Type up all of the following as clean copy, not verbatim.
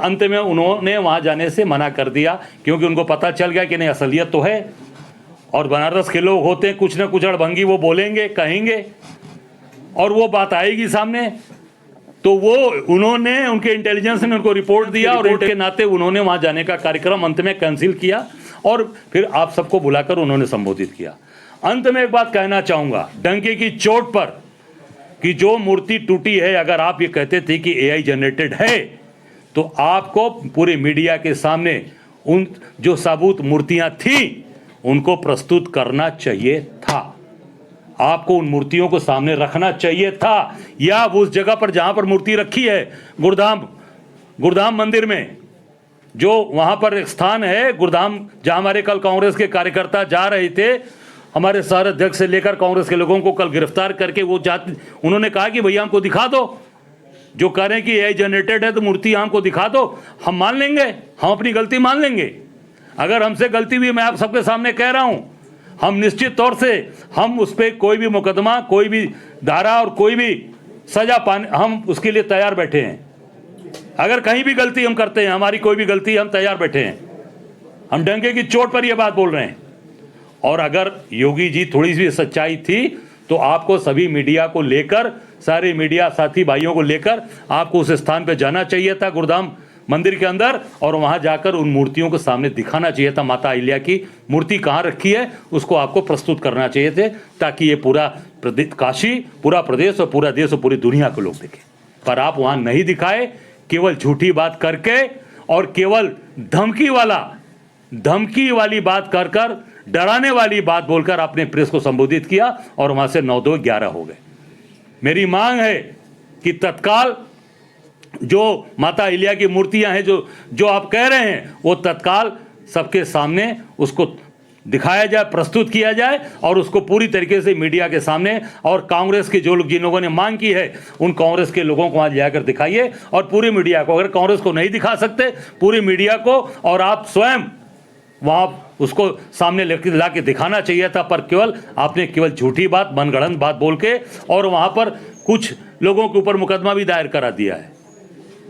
अंत में उन्होंने वहां जाने से मना कर दिया, क्योंकि उनको पता चल गया कि नहीं, असलियत तो है। और बनारस के लोग होते हैं, कुछ ना कुछ अड़भंगी वो बोलेंगे, कहेंगे, और वो बात आएगी सामने। तो वो उन्होंने, उनके इंटेलिजेंस ने उनको रिपोर्ट दिया, और रिपोर्ट के नाते उन्होंने वहां जाने का कार्यक्रम अंत में कैंसिल किया, और फिर आप सबको बुलाकर उन्होंने संबोधित किया। अंत में एक बात कहना चाहूंगा, डंके की चोट पर, कि जो मूर्ति टूटी है, अगर आप ये कहते थे कि एआई जनरेटेड है, तो आपको पूरे मीडिया के सामने उन जो साबुत मूर्तियां थी उनको प्रस्तुत करना चाहिए था। आपको उन मूर्तियों को सामने रखना चाहिए था, या उस जगह पर जहां पर मूर्ति रखी है, गुरुधाम मंदिर में, जो वहां पर एक स्थान है गुरुधाम, जहां हमारे कल कांग्रेस के कार्यकर्ता जा रहे थे, हमारे शहर अध्यक्ष से लेकर कांग्रेस के लोगों को कल गिरफ्तार करके वो उन्होंने कहा कि भैया हमको दिखा दो, जो कह रहे हैं कि एआई जनरेटेड है तो मूर्ति हमको दिखा दो, हम मान लेंगे, हम अपनी गलती मान लेंगे। अगर हमसे गलती हुई, मैं आप सबके सामने कह रहा हूं, हम निश्चित तौर से हम उस पर कोई भी मुकदमा, कोई भी धारा और कोई भी सजा पाने, हम उसके लिए तैयार बैठे हैं। अगर कहीं भी गलती हम करते हैं, हमारी कोई भी गलती, हम तैयार बैठे हैं। हम डंके की चोट पर यह बात बोल रहे हैं। और अगर योगी जी थोड़ी सी सच्चाई थी तो आपको सभी मीडिया को लेकर, सारे मीडिया साथी भाइयों को लेकर आपको उस स्थान पर जाना चाहिए था, गुरुधाम मंदिर के अंदर, और वहां जाकर उन मूर्तियों को सामने दिखाना चाहिए था। माता अहिल्या की मूर्ति कहां रखी है उसको आपको प्रस्तुत करना चाहिए थे, ताकि ये पूरा काशी, पूरा प्रदेश और पूरा देश और पूरी दुनिया को लोग देखें। पर आप वहां नहीं दिखाए, केवल झूठी बात करके और केवल धमकी वाली बात कर कर, डराने वाली बात बोलकर आपने प्रेस को संबोधित किया, और वहां से 9-2-11 हो गए। मेरी मांग है कि तत्काल जो माता अहिल्या की मूर्तियां हैं, जो आप कह रहे हैं, वो तत्काल सबके सामने उसको दिखाया जाए, प्रस्तुत किया जाए, और उसको पूरी तरीके से मीडिया के सामने, और कांग्रेस के जो लोग, जिन लोगों ने मांग की है, उन कांग्रेस के लोगों को वहां जाकर दिखाइए, और पूरी मीडिया को, अगर कांग्रेस को नहीं दिखा सकते, पूरी मीडिया को और आप स्वयं वहां उसको सामने ला के दिखाना चाहिए था। पर आपने केवल झूठी बात, मनगढ़ंत बात बोल के, और वहां पर कुछ लोगों के ऊपर मुकदमा भी दायर करा दिया है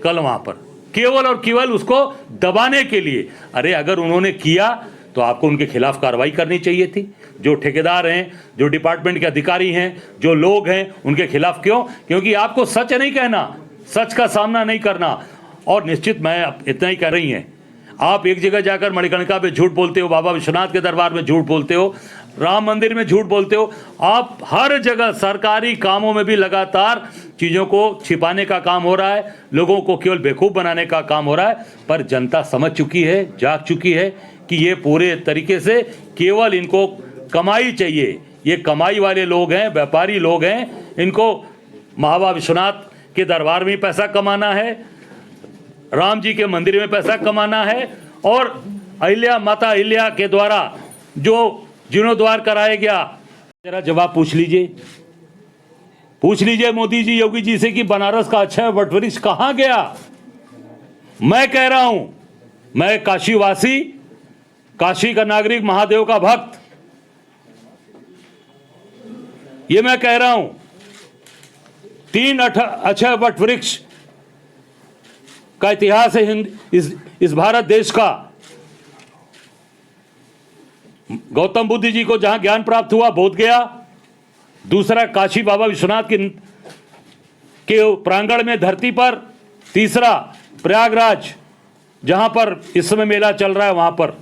कल वहां पर, केवल और केवल उसको दबाने के लिए। अरे अगर उन्होंने किया तो आपको उनके खिलाफ कार्रवाई करनी चाहिए थी। जो ठेकेदार हैं, जो डिपार्टमेंट के अधिकारी हैं, जो लोग हैं, उनके खिलाफ क्यों? क्योंकि आपको सच नहीं कहना, सच का सामना नहीं करना। और निश्चित मैं इतना ही कह रही हैं, आप एक जगह जाकर मणिकर्णिका पे झूठ बोलते हो, बाबा विश्वनाथ के दरबार में झूठ बोलते हो, राम मंदिर में झूठ बोलते हो, आप हर जगह सरकारी कामों में भी लगातार चीज़ों को छिपाने का काम हो रहा है, लोगों को केवल बेवकूफ़ बनाने का काम हो रहा है। पर जनता समझ चुकी है, जाग चुकी है कि ये पूरे तरीके से केवल इनको कमाई चाहिए। ये कमाई वाले लोग हैं, व्यापारी लोग हैं, इनको बाबा विश्वनाथ के दरबार में पैसा कमाना है, राम जी के मंदिर में पैसा कमाना है, और माता अहिल्या के द्वारा जो जीर्णोद्वार कराया गया, जरा जवाब पूछ लीजिए मोदी जी, योगी जी से कि बनारस का अक्षय वटवृक्ष कहां गया। मैं कह रहा हूं, मैं काशीवासी, काशी का नागरिक, महादेव का भक्त, ये मैं कह रहा हूं, 3 अक्षय वटवृक्ष का इतिहास है इस भारत देश का। गौतम बुद्ध जी को जहां ज्ञान प्राप्त हुआ, बोध गया। दूसरा काशी बाबा विश्वनाथ के प्रांगण में, धरती पर। तीसरा प्रयागराज, जहां पर इस समय मेला चल रहा है, वहां पर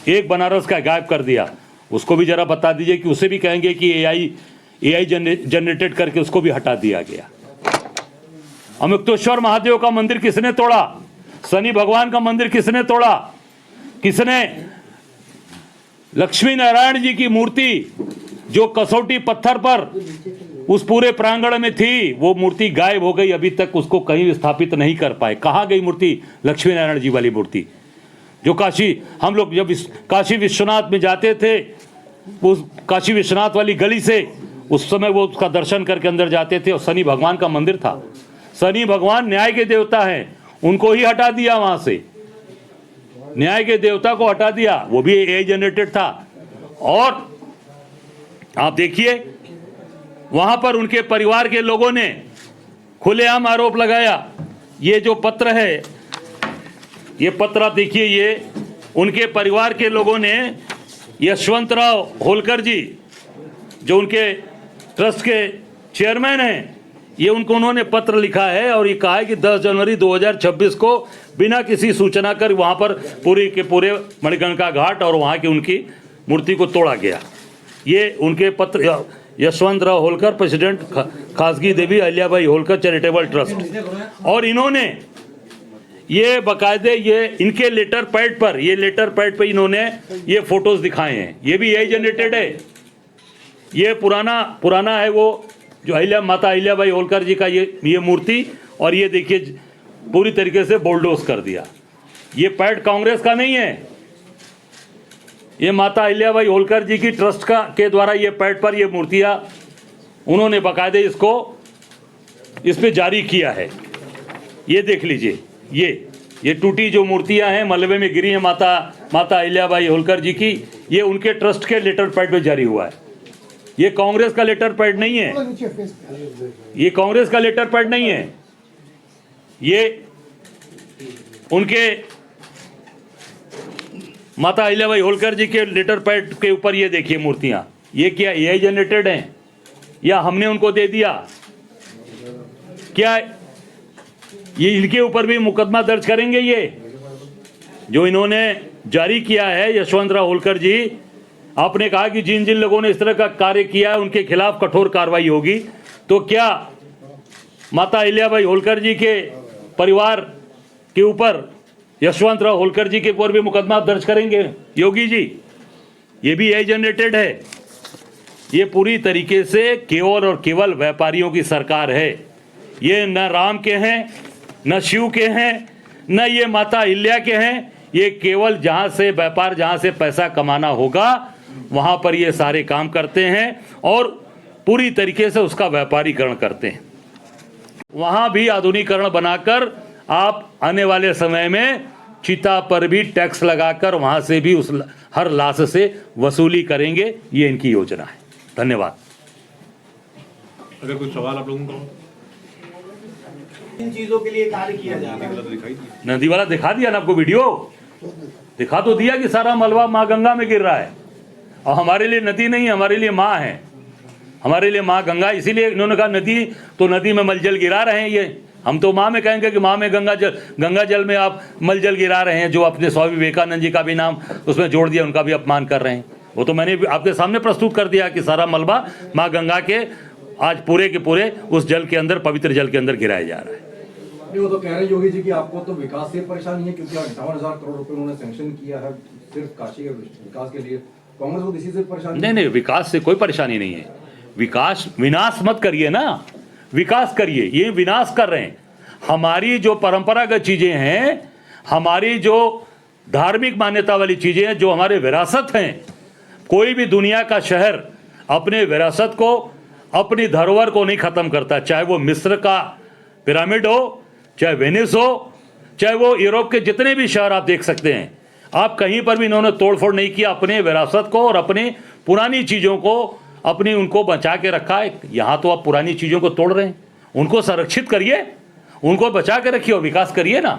एक बनारस का गायब कर दिया। उसको भी जरा बता दीजिए कि उसे भी कहेंगे कि एआई जनरेटेड करके उसको भी हटा दिया गया। अमुक्तेश्वर महादेव का मंदिर किसने तोड़ा? शनि भगवान का मंदिर किसने तोड़ा? किसने? लक्ष्मी नारायण जी की मूर्ति जो कसौटी पत्थर पर उस पूरे प्रांगण में थी, वो मूर्ति गायब हो गई। अभी तक उसको कहीं भी स्थापित नहीं कर पाए। कहाँ गई मूर्ति? लक्ष्मी नारायण जी वाली मूर्ति जो काशी, हम लोग जब काशी विश्वनाथ में जाते थे, उस काशी विश्वनाथ वाली गली से उस समय वो उसका दर्शन करके अंदर जाते थे, और शनि भगवान का मंदिर था। शनि भगवान न्याय के देवता हैं, उनको ही हटा दिया वहां से, न्याय के देवता को हटा दिया, वो भी एआई जनरेटेड था। और आप देखिए वहां पर उनके परिवार के लोगों ने खुलेआम आरोप लगाया, ये जो पत्र है ये पत्र आप देखिए, ये उनके परिवार के लोगों ने यशवंतराव होलकर जी जो उनके ट्रस्ट के चेयरमैन हैं, ये उन्होंने पत्र लिखा है और ये कहा है कि 10 जनवरी 2026 को बिना किसी सूचना कर वहाँ पर पूरे के पूरे मणिकर्णिका घाट और वहाँ की उनकी मूर्ति को तोड़ा गया। ये उनके पत्र, यशवंतराव होलकर, प्रेसिडेंट खासगी देवी अहिल्याबाई होलकर चैरिटेबल ट्रस्ट। और इन्होंने ये बाकायदे ये इनके लेटर पैड पर, ये लेटर पैड पर इन्होंने ये फोटोज दिखाए हैं। ये भी यही जनरेटेड है, ये पुराना है वो जो माता अहिल्याबाई होलकर जी का ये मूर्ति। और ये देखिए पूरी तरीके से बोल्डोज कर दिया। ये पैड कांग्रेस का नहीं है, ये माता अहिल्याबाई होलकर जी की ट्रस्ट के द्वारा ये पैड पर ये मूर्तियां उन्होंने बाकायदे इस पे जारी किया है। ये देख लीजिए, ये टूटी जो मूर्तियां हैं, मलबे में गिरी हैं माता अहिल्याबाई होलकर जी की, ये उनके ट्रस्ट के लेटर पैड पे जारी हुआ है। ये कांग्रेस का लेटर पैड नहीं है, ये कांग्रेस का लेटर पैड नहीं है, ये उनके माता अहिल्याबाई होलकर जी के लेटर पैड के ऊपर ये देखिए मूर्तियां। ये क्या एआई जनरेटेड हैं या हमने उनको दे दिया? क्या ये इनके ऊपर भी मुकदमा दर्ज करेंगे? ये जो इन्होंने जारी किया है यशवंतराव होलकर जी, आपने कहा कि जिन जिन लोगों ने इस तरह का कार्य किया है उनके खिलाफ कठोर कार्रवाई होगी। तो क्या माता अहिल्याबाई होलकर जी के परिवार के ऊपर, यशवंतराव होलकर जी के ऊपर भी मुकदमा दर्ज करेंगे योगी जी? ये भी यही जनरेटेड है। ये पूरी तरीके से केवल और केवल व्यापारियों की सरकार है। ये न राम के हैं, न शिव के हैं, न ये माता अहिल्या के हैं। ये केवल जहाँ से व्यापार, जहाँ से पैसा कमाना होगा वहाँ पर ये सारे काम करते हैं और पूरी तरीके से उसका व्यापारीकरण करते हैं। वहाँ भी आधुनिकीकरण बनाकर आप आने वाले समय में चिता पर भी टैक्स लगाकर वहाँ से भी उस हर लाश से वसूली करेंगे। ये इनकी योजना है। धन्यवाद। अगर कोई सवाल आप लोगों को, इन चीजों के लिए कार्य किया जा रहा है। नदी वाला दिखा दिया ना आपको, वीडियो दिखा तो दिया कि सारा मलबा माँ गंगा में गिर रहा है। और हमारे लिए नदी नहीं, हमारे लिए माँ है, हमारे लिए माँ गंगा। इसीलिए इन्होंने कहा नदी, तो नदी में मलजल गिरा रहे हैं। ये हम तो माँ में कहेंगे कि माँ में गंगा जल में आप मलजल गिरा रहे हैं। जो अपने स्वामी विवेकानंद जी का भी नाम उसमें जोड़ दिया, उनका भी अपमान कर रहे हैं। वो तो मैंने आपके सामने प्रस्तुत कर दिया कि सारा मलबा माँ गंगा के आज पूरे के पूरे उस जल के अंदर, पवित्र जल के अंदर गिराया जा रहा है। वो तो कह रहे हैं योगी जी कि आपको तो विकास से परेशानी है क्योंकि 58,000 करोड़ रुपए उन्होंने सैंक्शन किया है सिर्फ काशी के विकास के लिए। कांग्रेस को इसी से परेशानी? नहीं, विकास से कोई परेशानी नहीं है। विकास, विनाश मत करिए ना, विकास करिए। ये विनाश कर रहे हैं। हमारी जो परंपरागत चीजें हैं, हमारी जो धार्मिक मान्यता वाली चीजें हैं, जो हमारे विरासत हैं, कोई भी दुनिया का शहर अपने विरासत को, अपनी धरोहर को नहीं खत्म करता। चाहे वो मिस्र का पिरामिड हो, चाहे वेनिस हो, चाहे वो यूरोप के जितने भी शहर आप देख सकते हैं, आप कहीं पर भी इन्होंने तोड़फोड़ नहीं किया। अपने विरासत को और अपनी पुरानी चीज़ों को, अपनी उनको बचा के रखा है। यहाँ तो आप पुरानी चीज़ों को तोड़ रहे हैं। उनको संरक्षित करिए, उनको बचा के रखिए और विकास करिए ना।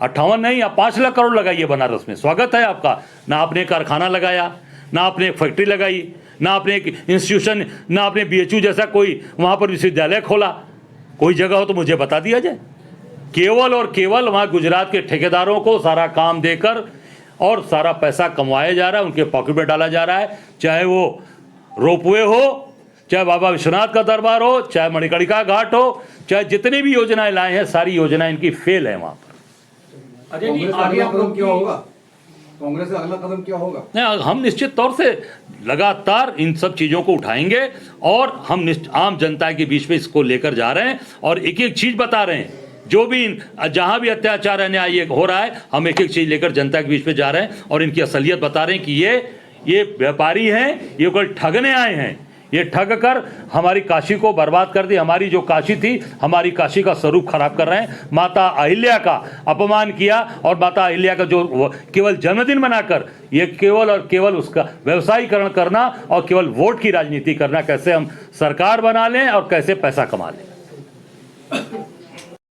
58 नहीं, आप 5 लाख करोड़ लगाइए बनारस में, स्वागत है आपका। ना आपने कारखाना लगाया, ना आपने एक फैक्ट्री लगाई, ना आपने एक इंस्टीट्यूशन, ना आपने BHU जैसा कोई वहाँ पर विश्वविद्यालय खोला। कोई जगह हो तो मुझे बता दिया जाए। केवल और केवल वहाँ गुजरात के ठेकेदारों को सारा काम देकर और सारा पैसा कमवाया जा रहा है, उनके पॉकेट में डाला जा रहा है। चाहे वो रोपवे हो, चाहे बाबा विश्वनाथ का दरबार हो, चाहे मणिकर्णिका घाट हो, चाहे जितनी भी योजनाएं लाए हैं, सारी योजनाएं इनकी फेल है वहाँ पर। अजय जी, आगे आप लोग क्या होगा? कांग्रेस का अगला कदम क्या होगा? नहीं, हम निश्चित तौर से लगातार इन सब चीज़ों को उठाएंगे और हम आम जनता के बीच में इसको लेकर जा रहे हैं और एक एक चीज़ बता रहे हैं। जो भी जहाँ भी अत्याचार अन्याय हो रहा है, हम एक एक चीज़ लेकर जनता के बीच में जा रहे हैं और इनकी असलियत बता रहे हैं कि ये व्यापारी हैं, ये कोई ठगने आए हैं। ये ठग कर हमारी काशी को बर्बाद कर दी। हमारी जो काशी थी, हमारी काशी का स्वरूप खराब कर रहे हैं। माता अहिल्या का अपमान किया और माता अहिल्या का जो केवल जन्मदिन बनाकर ये केवल और केवल उसका व्यवसायीकरण करना और केवल वोट की राजनीति करना, कैसे हम सरकार बना लें और कैसे पैसा कमा लें।